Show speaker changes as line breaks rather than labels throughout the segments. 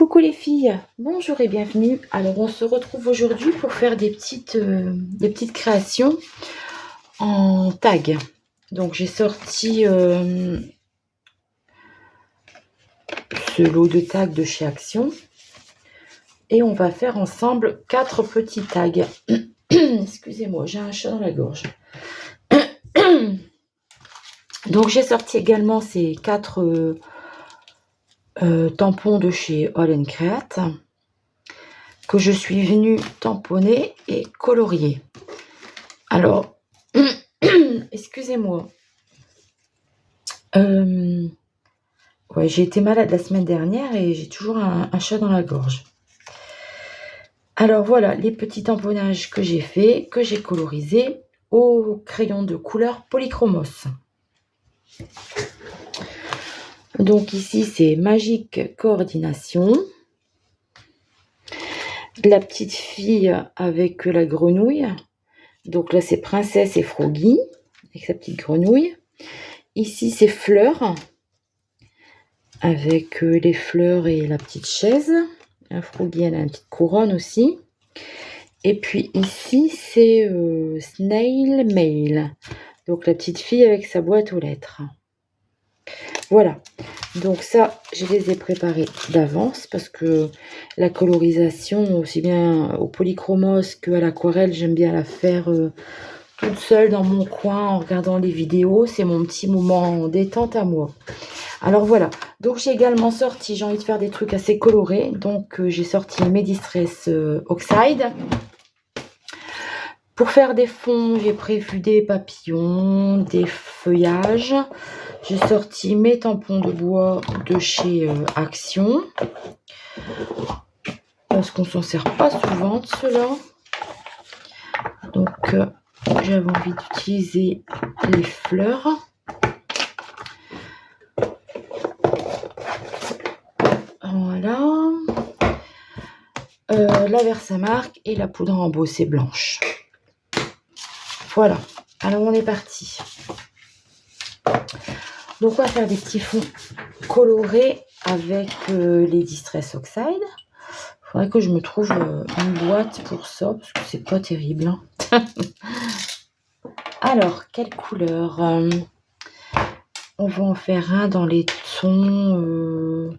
Coucou les filles, bonjour et bienvenue. Alors on se retrouve aujourd'hui pour faire des petites créations en tag. Donc j'ai sorti ce lot de tags de chez Action et on va faire ensemble 4 petits tags. Excusez-moi, j'ai un chat dans la gorge. Donc j'ai sorti également ces 4 tampons de chez All & Create que je suis venue tamponner et colorier. Alors, excusez-moi. Ouais, j'ai été malade la semaine dernière et j'ai toujours un chat dans la gorge. Alors voilà les petits tamponnages que j'ai fait, que j'ai colorisés au crayon de couleur Polychromos. Donc ici c'est Magique Coordination. La petite fille avec la grenouille. Donc là c'est Princesse et Froggy avec sa petite grenouille. Ici c'est Fleur avec les fleurs et la petite chaise. La Froggy elle a une petite couronne aussi. Et puis ici c'est Snail Mail. Donc la petite fille avec sa boîte aux lettres. Voilà. Donc ça, je les ai préparés d'avance parce que la colorisation, aussi bien au polychromos qu'à l'aquarelle, j'aime bien la faire toute seule dans mon coin en regardant les vidéos. C'est mon petit moment détente à moi. Alors voilà. Donc j'ai également sorti, j'ai envie de faire des trucs assez colorés. Donc j'ai sorti mes Distress Oxide. Pour faire des fonds, j'ai prévu des papillons, des feuillages. J'ai sorti mes tampons de bois de chez Action. Parce qu'on s'en sert pas souvent de ceux-là. Donc j'avais envie d'utiliser les fleurs. Voilà. La Versamark et la poudre embossée blanche. Voilà. Alors on est parti. Donc on va faire des petits fonds colorés avec les Distress Oxide. Il faudrait que je me trouve une boîte pour ça parce que c'est pas terrible. Hein. Alors, quelle couleur on va en faire un dans les tons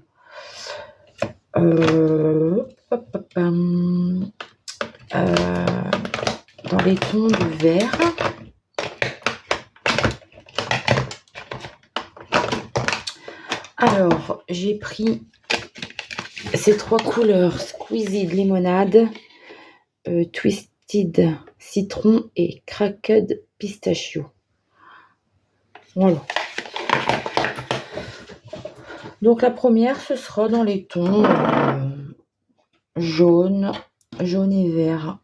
dans les tons de vert. Alors, j'ai pris ces 3 couleurs, Squeezy Limonade, Twisted Citron et Cracked Pistachio. Voilà. Donc la première, ce sera dans les tons jaune et vert.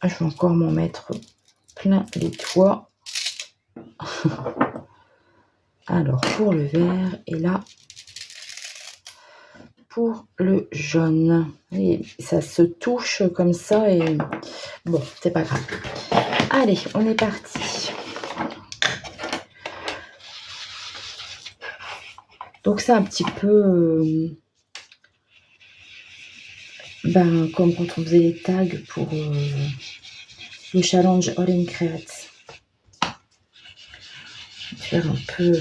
Je vais encore m'en mettre plein les toits. Alors pour le vert et là pour le jaune. Et ça se touche comme ça et bon, c'est pas grave. Allez, on est parti. Donc c'est un petit peu comme quand on faisait les tags pour le challenge All & Create. Faire un peu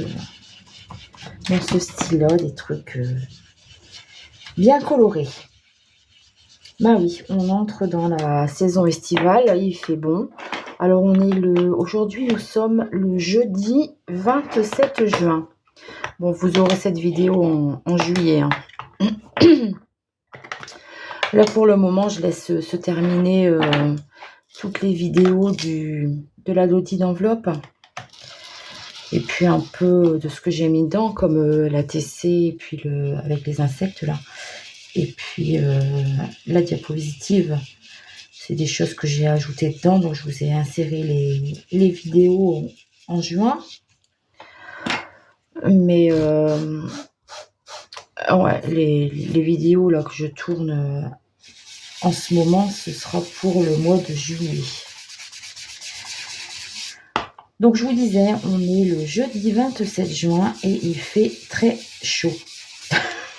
dans ce style-là, des trucs bien colorés. Bah oui, on entre dans la saison estivale, là, il fait bon. Alors on est aujourd'hui nous sommes le jeudi 27 juin. Bon, vous aurez cette vidéo en juillet. Hein. Là pour le moment, je laisse se terminer toutes les vidéos de la loti d'enveloppe. Et puis un peu de ce que j'ai mis dedans, comme la TC, et puis avec les insectes là. Et puis la diapositive, c'est des choses que j'ai ajoutées dedans. Donc je vous ai inséré les vidéos en juin. Mais ouais, les vidéos là que je tourne en ce moment, ce sera pour le mois de juillet. Donc, je vous disais, on est le jeudi 27 juin et il fait très chaud.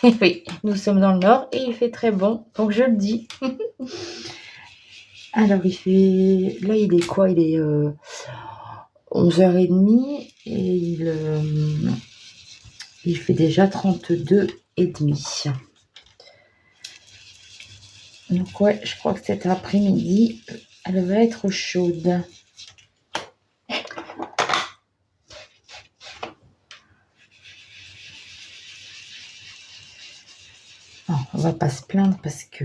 Oui, nous sommes dans le nord et il fait très bon, donc je le dis. Alors, il fait... Là, il est quoi? Il est 11h30 et il fait déjà 32,5. Donc, ouais, je crois que cet après-midi, elle va être chaude. Non, on va pas se plaindre parce que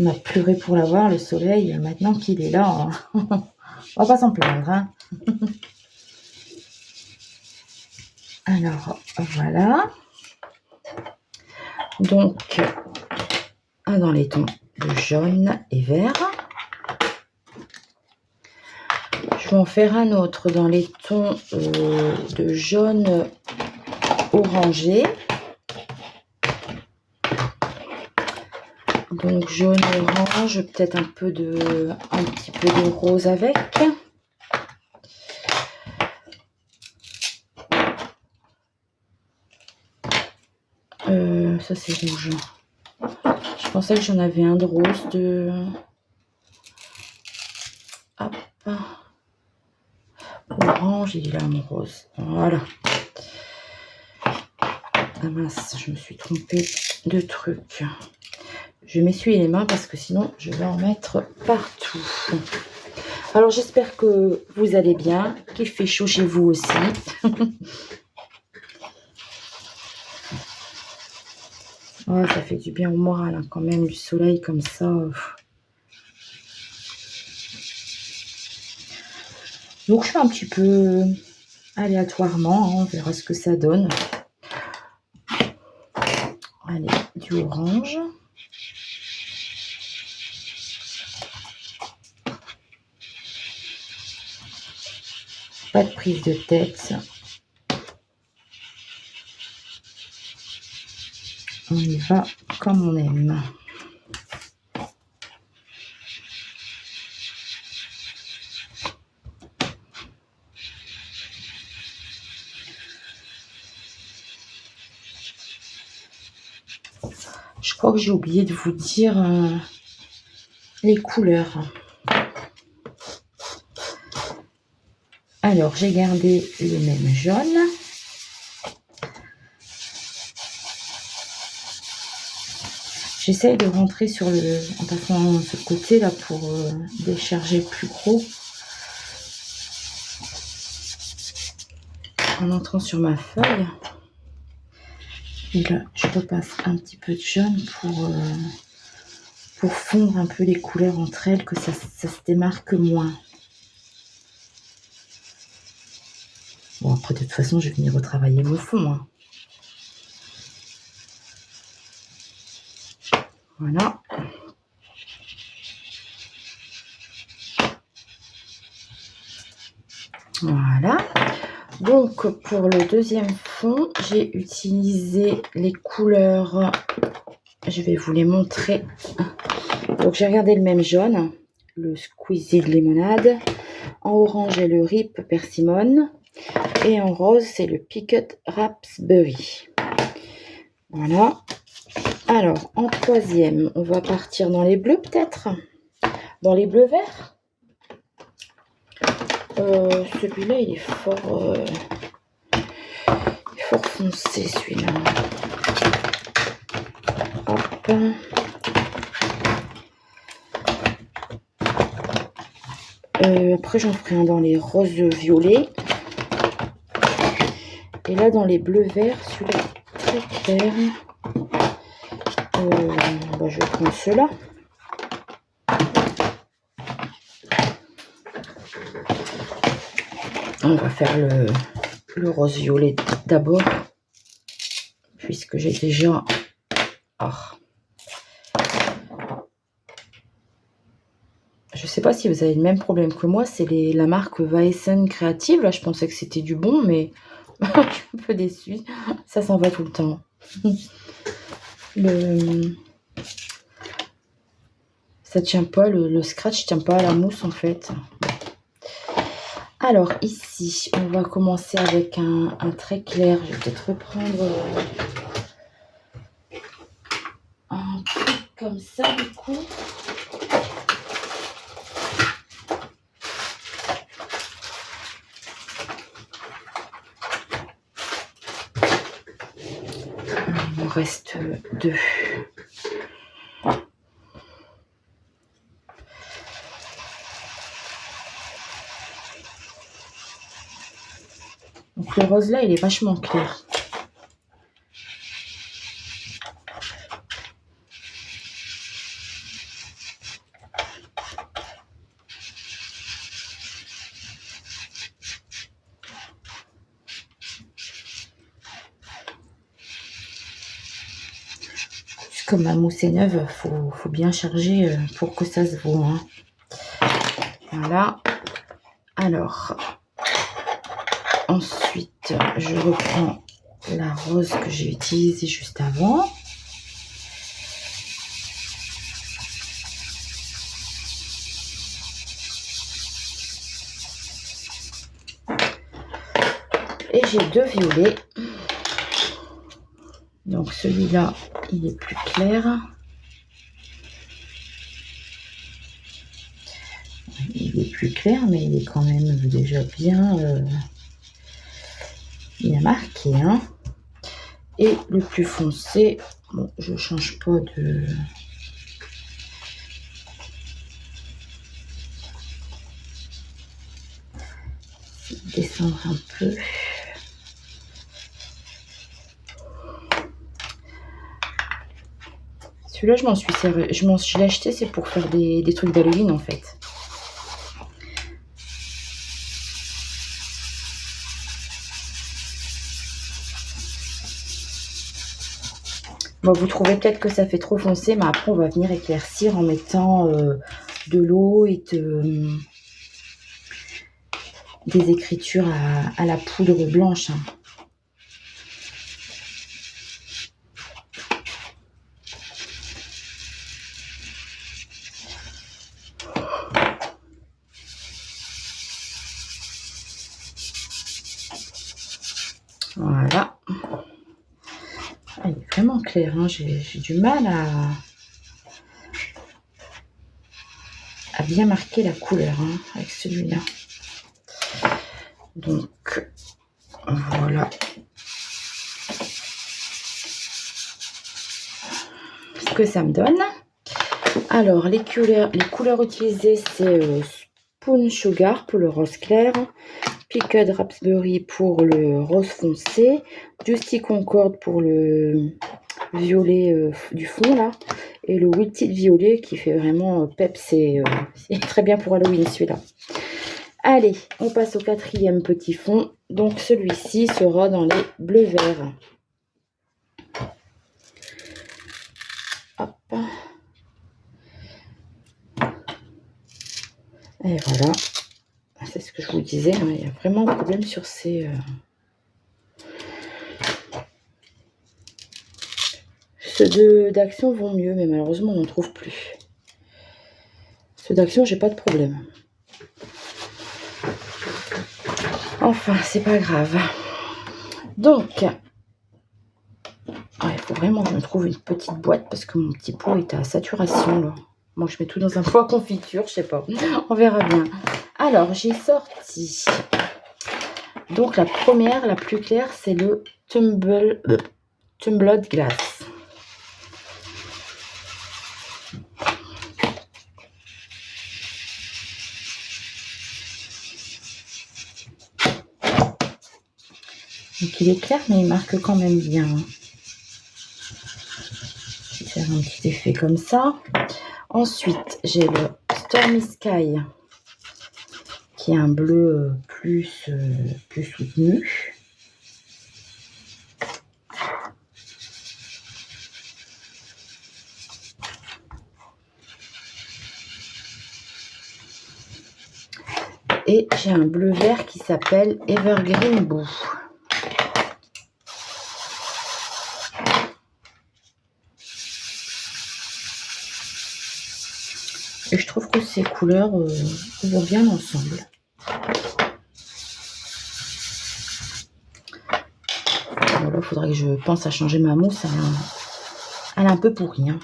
on a pleuré pour l'avoir, le soleil. Maintenant qu'il est là, on va pas s'en plaindre. Hein. Alors, voilà. Donc, un dans les tons de jaune et vert. Je vais en faire un autre dans les tons de jaune orangé. Donc jaune orange, peut-être un petit peu de rose avec. Ça c'est rouge. Je pensais que j'en avais un de rose Hop. Orange et là mon rose. Voilà. Ah mince, je me suis trompée de truc. Je m'essuie les mains parce que sinon je vais en mettre partout. Alors j'espère que vous allez bien, qu'il fait chaud chez vous aussi. Oh, ça fait du bien au moral hein, quand même, du soleil comme ça. Donc je fais un petit peu aléatoirement, hein, on verra ce que ça donne. Allez, du orange. Pas de prise de tête. On y va comme on aime. Je crois que j'ai oublié de vous dire les couleurs. Alors, j'ai gardé le même jaune. J'essaye de rentrer en passant ce côté là pour décharger plus gros. En entrant sur ma feuille. Et là, je repasse un petit peu de jaune pour fondre un peu les couleurs entre elles, que ça se démarque moins. Bon, après, de toute façon, je vais venir retravailler mon fond. Hein. Voilà. Voilà. Donc, pour le deuxième fond, j'ai utilisé les couleurs. Je vais vous les montrer. Donc, j'ai regardé le même jaune, le Squeezie de Lemonade. En orange, j'ai le Rip Persimmon. Et en rose, c'est le Picket Raspberry. Voilà. Alors, en troisième, on va partir dans les bleus peut-être. Dans les bleus verts. Celui-là, il est fort foncé, celui-là. Hop. Après, j'en ferai un dans les roses violets. Et là, dans les bleus verts, celui-là très clair. Je vais prendre ceux-là. On va faire le rose violet d'abord, puisque j'ai déjà... Oh. Je sais pas si vous avez le même problème que moi, c'est la marque Weissen Creative. Là, je pensais que c'était du bon, mais je suis un peu déçue. Ça s'en va tout le temps. Ça tient pas, le scratch tient pas à la mousse en fait. Alors ici, on va commencer avec un trait clair. Je vais peut-être reprendre un truc comme ça du coup. Il me reste 2. Donc le rose là, il est vachement clair. Comme ma mousse est neuve, faut bien charger pour que ça se voit. Hein. Voilà. Alors, ensuite, je reprends la rose que j'ai utilisée juste avant. Et j'ai 2 violets. Donc celui-là, il est plus clair. Il est plus clair, mais il est quand même déjà bien marqué. Hein. Et le plus foncé, bon, je change pas de... descendre un peu. Celui-là, je m'en suis servi. Je l'ai acheté, c'est pour faire des trucs d'Halloween en fait. Bon, vous trouvez peut-être que ça fait trop foncé, mais après on va venir éclaircir en mettant de l'eau et des écritures à la poudre blanche. Hein. Voilà. Ah, il est vraiment clair. Hein. J'ai du mal à bien marquer la couleur hein, avec celui-là. Donc, voilà. Ce que ça me donne. Alors, les couleurs utilisées, c'est Spoon Sugar pour le rose clair, Picked Raspberry pour le rose foncé, Justy Concord pour le violet du fond, là, et le Wilted Violet qui fait vraiment pep, c'est très bien pour Halloween, celui-là. Allez, on passe au 4e petit fond. Donc, celui-ci sera dans les bleus-verts. Hop. Et voilà. C'est ce que je vous disais. Hein, il y a vraiment un problème sur ces... Ceux d'Action vont mieux, mais malheureusement, on n'en trouve plus. Ceux d'Action, j'ai pas de problème. Enfin, c'est pas grave. Donc, il faut vraiment que je me trouve une petite boîte parce que mon petit pot est à saturation, là. Moi, je mets tout dans un pot à confiture, je sais pas. On verra bien. Alors, j'ai sorti. Donc, la première, la plus claire, c'est le Tumbled Glass. Donc, il est clair, mais il marque quand même bien. Je vais faire un petit effet comme ça. Ensuite, j'ai le Stormy Sky, qui est un bleu plus soutenu. Et j'ai un bleu vert qui s'appelle Evergreen Blue. Et je trouve que ces couleurs vont bien ensemble. il faudrait que je pense à changer ma mousse. Elle est un peu pourrie. Hein.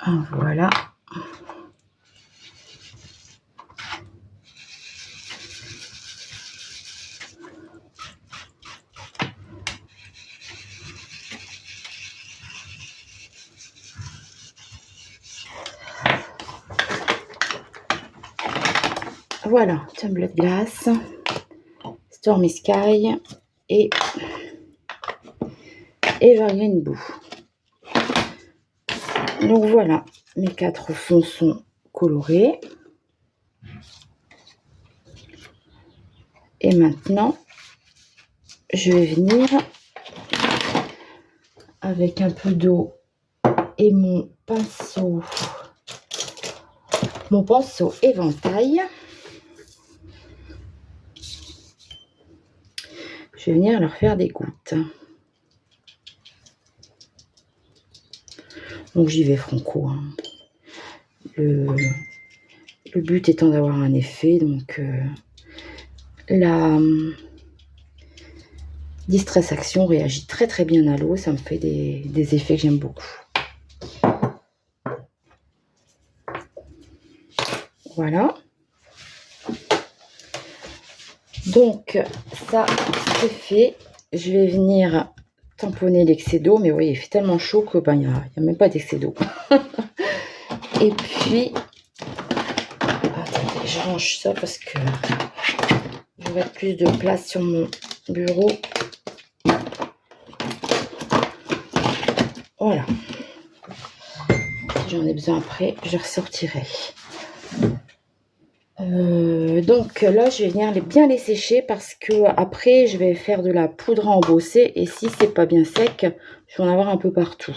Donc, voilà. Voilà, tumbler de glace, Stormy Sky et Evergreen Boo. Donc voilà, mes 4 fonds sont colorés. Et maintenant, je vais venir avec un peu d'eau et mon pinceau éventail. Je vais venir leur faire des gouttes. Donc j'y vais franco. Hein. Le but étant d'avoir un effet. Donc la Distress Action réagit très très bien à l'eau. Ça me fait des effets que j'aime beaucoup. Voilà. Donc ça c'est fait. Je vais venir tamponner l'excès d'eau. Mais oui, il fait tellement chaud que il n'y a même pas d'excès d'eau. Et puis, attendez, je range ça parce que je vais mettre plus de place sur mon bureau. Voilà. J'en ai besoin après, je ressortirai. Donc là, je vais venir bien les sécher parce que après, je vais faire de la poudre à embosser. Et si c'est pas bien sec, je vais en avoir un peu partout.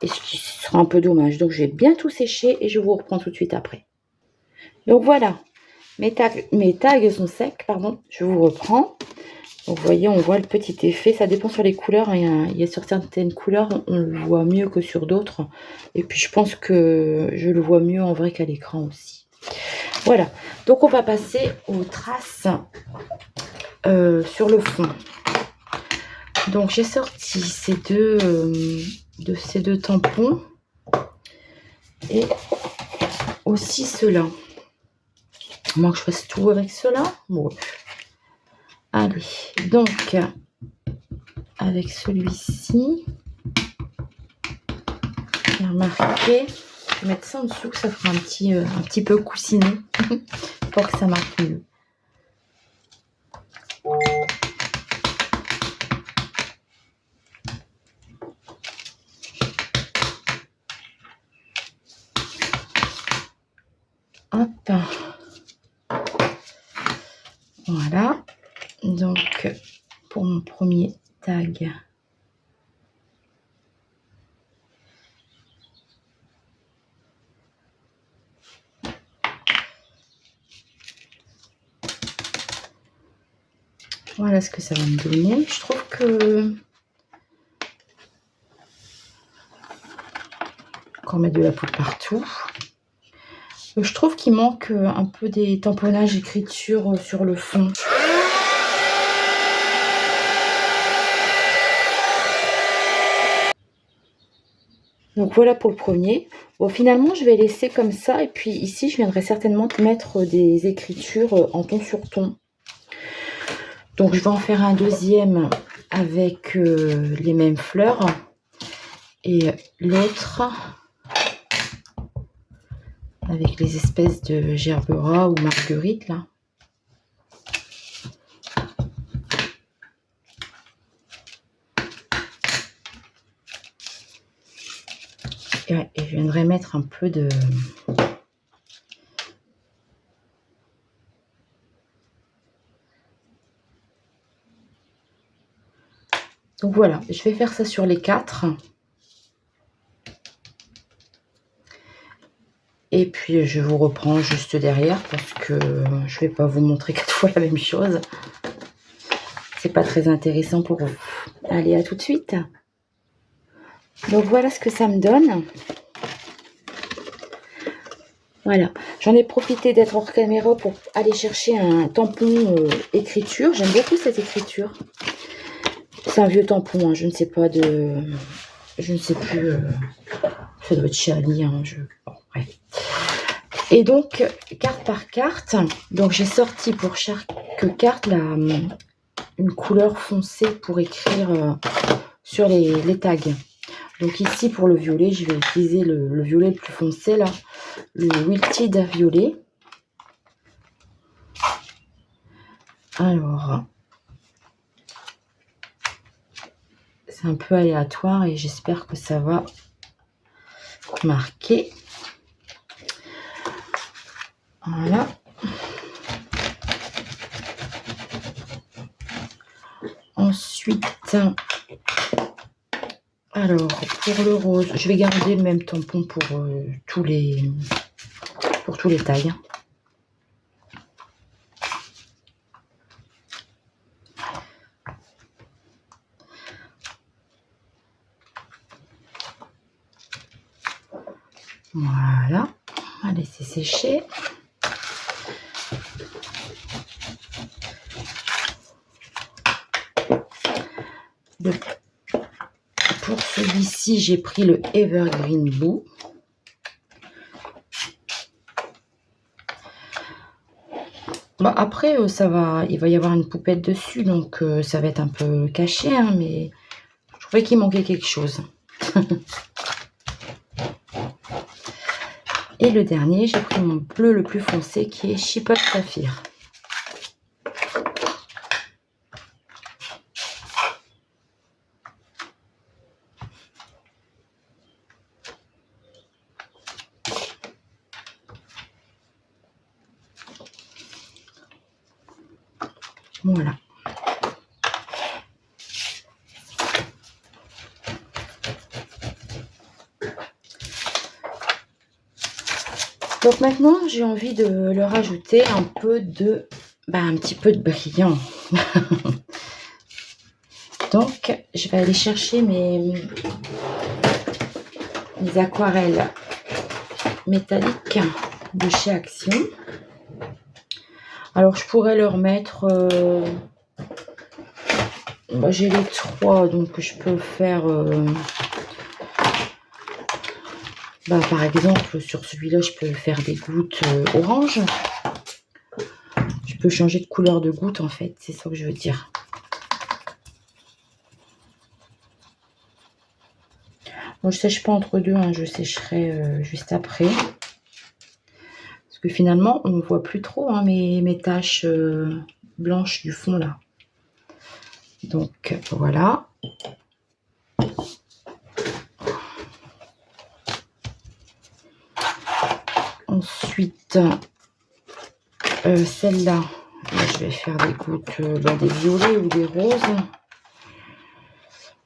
Et ce qui sera un peu dommage. Donc, je vais bien tout sécher et je vous reprends tout de suite après. Donc voilà, mes tags sont secs, pardon. Je vous reprends. Donc, vous voyez, on voit le petit effet. Ça dépend sur les couleurs. Il y a sur certaines couleurs, on le voit mieux que sur d'autres. Et puis, je pense que je le vois mieux en vrai qu'à l'écran aussi. Voilà. Donc, on va passer aux traces sur le fond. Donc, j'ai sorti ces deux tampons. Et aussi ceux-là. Moi, que je fasse tout avec ceux-là. Bon. Allez, donc avec celui-ci, j'ai remarqué, je vais mettre ça en dessous que ça fera un petit peu coussiné pour que ça marque mieux. Hop, voilà. Donc pour mon premier tag. Voilà ce que ça va me donner. Je trouve que encore mettre de la poudre partout. Je trouve qu'il manque un peu des tamponnages écriture sur le fond. Donc voilà pour le premier. Bon, finalement, je vais laisser comme ça. Et puis ici, je viendrai certainement mettre des écritures en ton sur ton. Donc je vais en faire un deuxième avec les mêmes fleurs. Et l'autre avec les espèces de gerbera ou marguerite là. Et je viendrai mettre un peu de... Donc voilà, je vais faire ça sur les 4. Et puis je vous reprends juste derrière parce que je vais pas vous montrer 4 fois la même chose. C'est pas très intéressant pour vous. Allez, à tout de suite. Donc voilà ce que ça me donne. Voilà, j'en ai profité d'être hors caméra pour aller chercher un tampon écriture. J'aime beaucoup cette écriture. C'est un vieux tampon, hein, je ne sais pas de... Je ne sais plus... ça doit être chez Ali. Hein, bon, bref. Et donc, carte par carte, donc j'ai sorti pour chaque carte une couleur foncée pour écrire sur les tags. Donc ici, pour le violet, je vais utiliser le violet le plus foncé, là, le Wilted violet. Alors, c'est un peu aléatoire et j'espère que ça va marquer. Voilà. Ensuite, alors, pour le rose, je vais garder le même tampon pour tous les tailles. Voilà, on va laisser sécher. Pour celui-ci, j'ai pris le Evergreen Blue. Bon, après, il va y avoir une poupette dessus, donc ça va être un peu caché, hein, mais je trouvais qu'il manquait quelque chose. Et le dernier, j'ai pris mon bleu le plus foncé qui est Chipotle Saphir. Voilà. Donc maintenant, j'ai envie de leur ajouter un petit peu de brillant. Donc, je vais aller chercher mes aquarelles métalliques de chez Action. Alors, je pourrais leur mettre... j'ai les 3, donc je peux faire... par exemple, sur celui-là, je peux faire des gouttes orange. Je peux changer de couleur de goutte, en fait. C'est ça que je veux dire. Bon, je sèche pas entre deux, hein, je sécherai juste après. Parce que finalement, on ne voit plus trop hein, mes taches blanches du fond, là. Donc, voilà. Ensuite, celle-là, je vais faire des gouttes des violets ou des roses.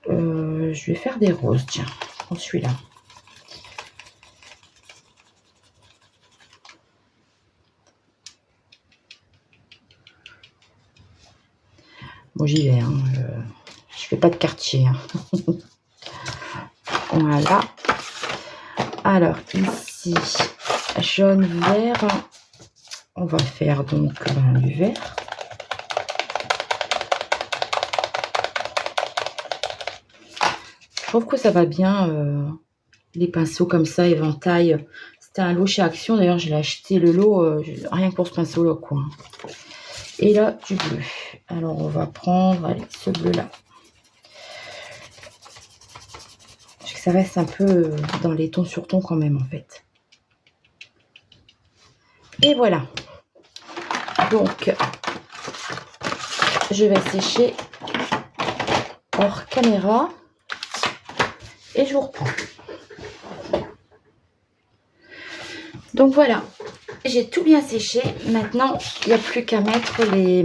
Je vais faire des roses, tiens, prends celui-là. Bon, j'y vais, hein, je fais pas de quartier. Hein. Voilà. Alors, ici, jaune, vert. On va faire donc du vert. Je trouve que ça va bien, les pinceaux comme ça, éventail. C'était un lot chez Action. D'ailleurs, je l'ai acheté le lot rien que pour ce pinceau-là, quoi. Et là, du bleu. Alors, on va prendre allez, ce bleu-là. Je sais que ça reste un peu dans les tons sur tons quand même, en fait. Et voilà. Donc, je vais sécher hors caméra. Et je vous reprends. Donc voilà, j'ai tout bien séché. Maintenant, il n'y a plus qu'à mettre les...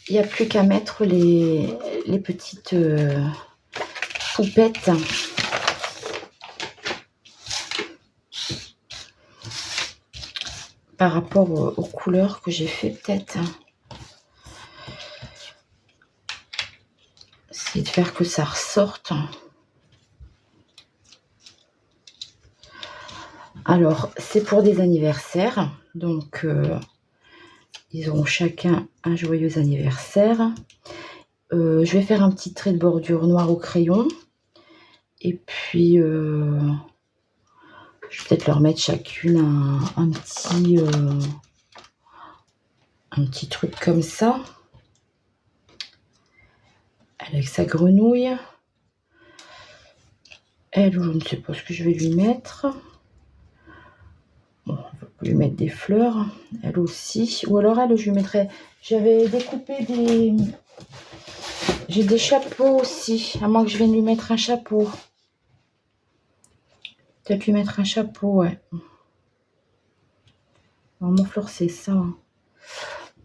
Il n'y a plus qu'à mettre les petites poupettes. Par rapport aux couleurs que j'ai fait peut-être. essayer de faire que ça ressorte. Alors, c'est pour des anniversaires. Donc, ils auront chacun un joyeux anniversaire. Je vais faire un petit trait de bordure noir au crayon. Et puis, je vais peut-être leur mettre chacune un petit truc comme ça. Avec sa grenouille. Elle, je ne sais pas ce que je vais lui mettre. Bon, on va lui mettre des fleurs. Elle aussi. Ou alors elle, je lui mettrais... J'avais découpé des... J'ai des chapeaux aussi. À moins que je vienne lui mettre un chapeau. Peut-être lui mettre un chapeau, ouais. Alors, mon fleur, c'est ça.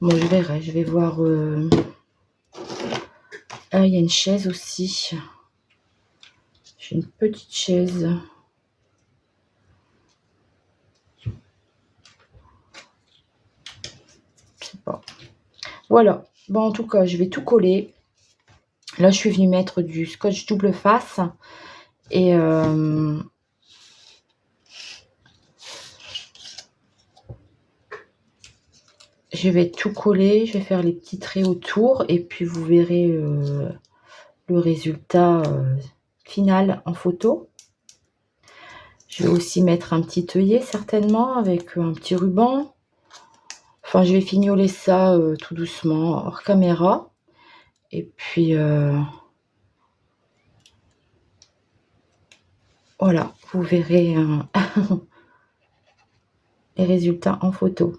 Bon, je verrai. Je vais voir... Ah, il y a une chaise aussi. J'ai une petite chaise. Je sais pas. Voilà. Bon, en tout cas, je vais tout coller. Là, je suis venue mettre du scotch double face. Et je vais tout coller. Je vais faire les petits traits autour. Et puis, vous verrez le résultat final en photo. Je vais aussi mettre un petit œillet, certainement, avec un petit ruban. Enfin, je vais fignoler ça tout doucement, hors caméra. Et puis... voilà, vous verrez les résultats en photo.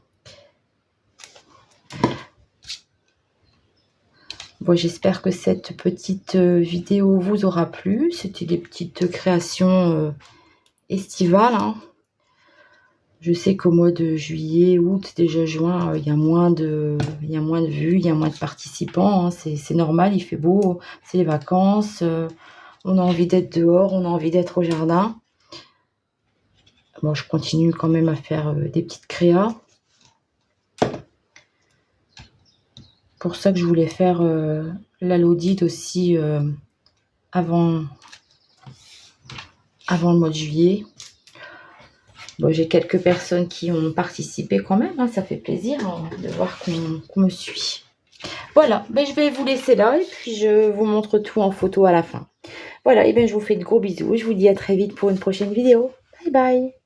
Bon, j'espère que cette petite vidéo vous aura plu. C'était des petites créations estivales. Hein. Je sais qu'au mois de juillet, août, déjà juin, il y a moins de vues, il y a moins de participants. Hein. C'est normal, il fait beau, c'est les vacances. On a envie d'être dehors, on a envie d'être au jardin. Bon, je continue quand même à faire des petites créas. Pour ça que je voulais faire la Lodite aussi avant le mois de juillet. Bon, j'ai quelques personnes qui ont participé quand même. Hein, ça fait plaisir hein, de voir qu'on me suit. Voilà, ben, je vais vous laisser là et puis je vous montre tout en photo à la fin. Voilà, et bien je vous fais de gros bisous. Je vous dis à très vite pour une prochaine vidéo. Bye bye.